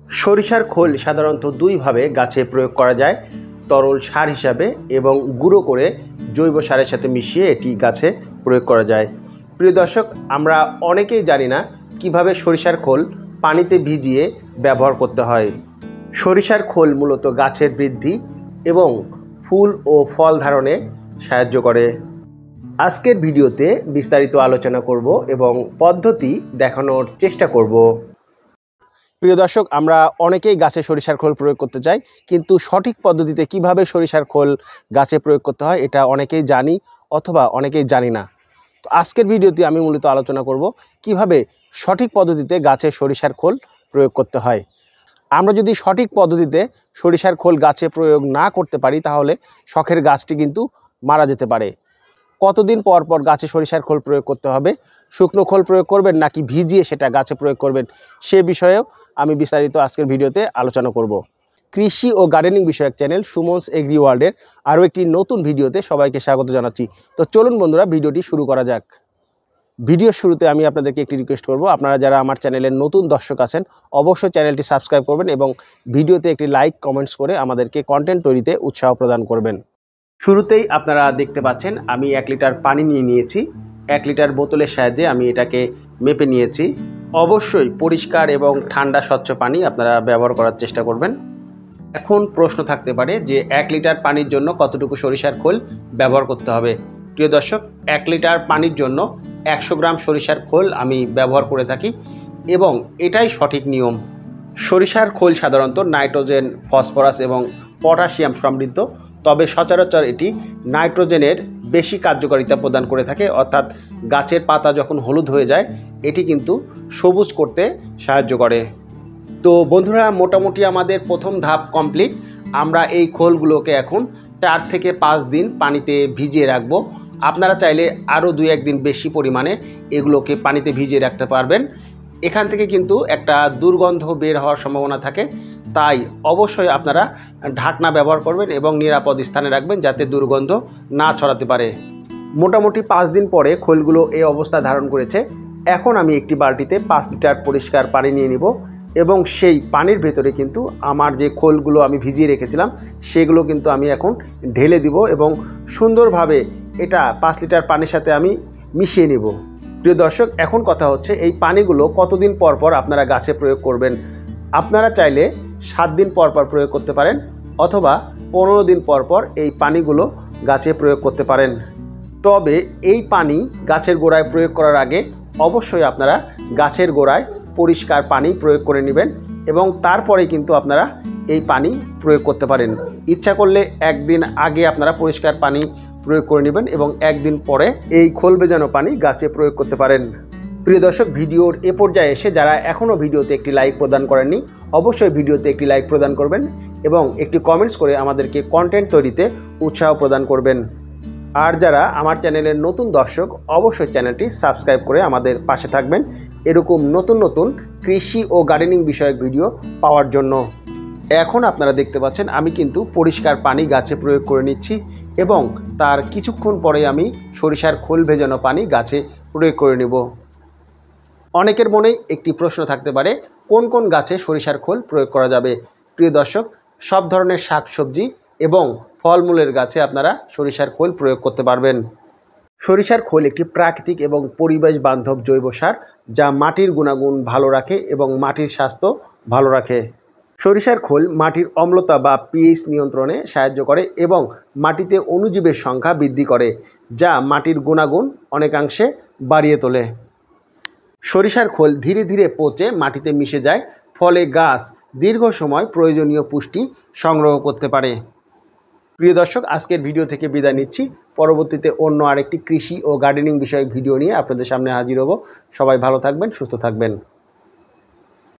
সরিষার খোল সাধারণত দুইভাবে গাছে প্রয়োগ করা যায়, তরল সার হিসাবে এবং গুঁড়ো করে জৈব সারের সাথে মিশিয়ে এটি গাছে প্রয়োগ করা যায়। প্রিয় দর্শক, আমরা অনেকেই জানি না কিভাবে সরিষার খোল পানিতে ভিজিয়ে ব্যবহার করতে হয়। সরিষার খোল মূলত গাছের বৃদ্ধি এবং ফুল ও ফল ধারণে সাহায্য করে। আজকের ভিডিওতে বিস্তারিত আলোচনা করব এবং পদ্ধতি দেখানোর চেষ্টা করব। প্রিয় দর্শক, আমরা অনেকেই গাছে সরিষার খোল প্রয়োগ করতে চাই, কিন্তু সঠিক পদ্ধতিতে কিভাবে সরিষার খোল গাছে প্রয়োগ করতে হয় এটা অনেকেই জানি অথবা অনেকেই জানি না। তো আজকের ভিডিওতে আমি মূলত আলোচনা করব কিভাবে সঠিক পদ্ধতিতে গাছে সরিষার খোল প্রয়োগ করতে হয়। আমরা যদি সঠিক পদ্ধতিতে সরিষার খোল গাছে প্রয়োগ না করতে পারি তাহলে শখের গাছটি কিন্তু মারা যেতে পারে। কতদিন পর পর গাছে সরিষার খোল প্রয়োগ করতে হবে, শুকনো খোল প্রয়োগ করবেন নাকি ভিজিয়ে সেটা গাছে প্রয়োগ করবেন, সে বিষয়েও আমি বিস্তারিত আজকের ভিডিওতে আলোচনা করব। কৃষি ও গার্ডেনিং বিষয়ক চ্যানেল সুমনস এগ্রি ওয়ার্ল্ডের আরও একটি নতুন ভিডিওতে সবাইকে স্বাগত জানাচ্ছি। তো চলুন বন্ধুরা, ভিডিওটি শুরু করা যাক। ভিডিওর শুরুতে আমি আপনাদেরকে একটি রিকোয়েস্ট করব, আপনারা যারা আমার চ্যানেলের নতুন দর্শক আছেন অবশ্যই চ্যানেলটি সাবস্ক্রাইব করবেন এবং ভিডিওতে একটি লাইক কমেন্টস করে আমাদেরকে কন্টেন্ট তৈরিতে উৎসাহ প্রদান করবেন। শুরুতেই আপনারা দেখতে পাচ্ছেন আমি 1 লিটার পানি নিয়ে নিয়েছি। 1 লিটার বোতলের সাহায্যে আমি এটাকে মেপে নিয়েছি। অবশ্যই পরিষ্কার এবং ঠান্ডা স্বচ্ছ পানি আপনারা ব্যবহার করার চেষ্টা করবেন। এখন প্রশ্ন থাকতে পারে যে 1 লিটার পানির জন্য কতটুকু সরিষার খোল ব্যবহার করতে হবে। প্রিয় দর্শক, 1 লিটার পানির জন্য 100 গ্রাম সরিষার খোল আমি ব্যবহার করে থাকি এবং এটাই সঠিক নিয়ম। সরিষার খোল সাধারণত নাইট্রোজেন, ফসফরাস এবং পটাশিয়াম সমৃদ্ধ, তবে সচরাচর এটি নাইট্রোজেনের বেশি কার্যকারিতা প্রদান করে থাকে, অর্থাৎ গাছের পাতা যখন হলুদ হয়ে যায় এটি কিন্তু সবুজ করতে সাহায্য করে। তো বন্ধুরা, মোটামুটি আমাদের প্রথম ধাপ কমপ্লিট। আমরা এই খোলগুলোকে এখন 4 থেকে 5 দিন পানিতে ভিজিয়ে রাখবো। আপনারা চাইলে আরও 2-1 দিন বেশি পরিমাণে এগুলোকে পানিতে ভিজিয়ে রাখতে পারবেন। এখান থেকে কিন্তু একটা দুর্গন্ধ বের হওয়ার সম্ভাবনা থাকে, তাই অবশ্যই আপনারা ঢাকনা ব্যবহার করবেন এবং নিরাপদ স্থানে রাখবেন যাতে দুর্গন্ধ না ছড়াতে পারে। মোটামুটি 5 দিন পরে খোলগুলো এই অবস্থা ধারণ করেছে। এখন আমি একটি বালতিতে 5 লিটার পরিষ্কার পানি নিয়ে নিব এবং সেই পানির ভেতরে কিন্তু আমার যে খোলগুলো আমি ভিজিয়ে রেখেছিলাম সেগুলো কিন্তু আমি এখন ঢেলে দিব এবং সুন্দরভাবে এটা 5 লিটার পানির সাথে আমি মিশিয়ে নেব। প্রিয় দর্শক, এখন কথা হচ্ছে এই পানিগুলো কতদিন পর পর আপনারা গাছে প্রয়োগ করবেন। আপনারা চাইলে 7 দিন পর পর প্রয়োগ করতে পারেন অথবা 15 দিন পর পর এই পানিগুলো গাছে প্রয়োগ করতে পারেন। তবে এই পানি গাছের গোড়ায় প্রয়োগ করার আগে অবশ্যই আপনারা গাছের গোড়ায় পরিষ্কার পানি প্রয়োগ করে নেবেন এবং তারপরে কিন্তু আপনারা এই পানি প্রয়োগ করতে পারেন। ইচ্ছা করলে 1 দিন আগে আপনারা পরিষ্কার পানি প্রয়োগ করে নেবেন এবং 1 দিন পরে এই খোল ভেজানো পানি গাছে প্রয়োগ করতে পারেন। প্রিয় দর্শক, ভিডিওর এ পর্যায়ে এসে যারা এখনও ভিডিওতে একটি লাইক প্রদান করেননি অবশ্যই ভিডিওতে একটি লাইক প্রদান করবেন এবং একটি কমেন্টস করে আমাদেরকে কন্টেন্ট তৈরিতে উৎসাহ প্রদান করবেন। আর যারা আমার চ্যানেলের নতুন দর্শক অবশ্যই চ্যানেলটি সাবস্ক্রাইব করে আমাদের পাশে থাকবেন এরকম নতুন নতুন কৃষি ও গার্ডেনিং বিষয়ক ভিডিও পাওয়ার জন্য। এখন আপনারা দেখতে পাচ্ছেন আমি কিন্তু পরিষ্কার পানি গাছে প্রয়োগ করে নিচ্ছি এবং তার কিছুক্ষণ পরে আমি সরিষার খোল ভেজানো পানি গাছে প্রয়োগ করে নেব। অনেকের মনেই একটি প্রশ্ন থাকতে পারে, কোন কোন গাছে সরিষার খোল প্রয়োগ করা যাবে। প্রিয় দর্শক, সব ধরনের শাকসবজি এবং ফলমূলের গাছে আপনারা সরিষার খোল প্রয়োগ করতে পারবেন। সরিষার খোল একটি প্রাকৃতিক এবং পরিবেশ বান্ধব জৈব সার যা মাটির গুণাগুণ ভালো রাখে এবং মাটির স্বাস্থ্য ভালো রাখে। সরিষার খোল মাটির অম্লতা বা পিএইচ নিয়ন্ত্রণে সাহায্য করে এবং মাটিতে অণুজীবের সংখ্যা বৃদ্ধি করে, যা মাটির গুণাগুণ অনেকাংশে বাড়িয়ে তোলে। সরিষার খোল ধীরে ধীরে পচে মাটিতে মিশে যায়, ফলে গাছ দীর্ঘ সময় প্রয়োজনীয় পুষ্টি সংগ্রহ করতে পারে। প্রিয় দর্শক, আজকের ভিডিও থেকে বিদায় নিচ্ছি। পরবর্তীতে অন্য আরেকটি কৃষি ও গার্ডেনিং বিষয়ক ভিডিও নিয়ে আপনাদের সামনে হাজির হব। সবাই ভালো থাকবেন, সুস্থ থাকবেন।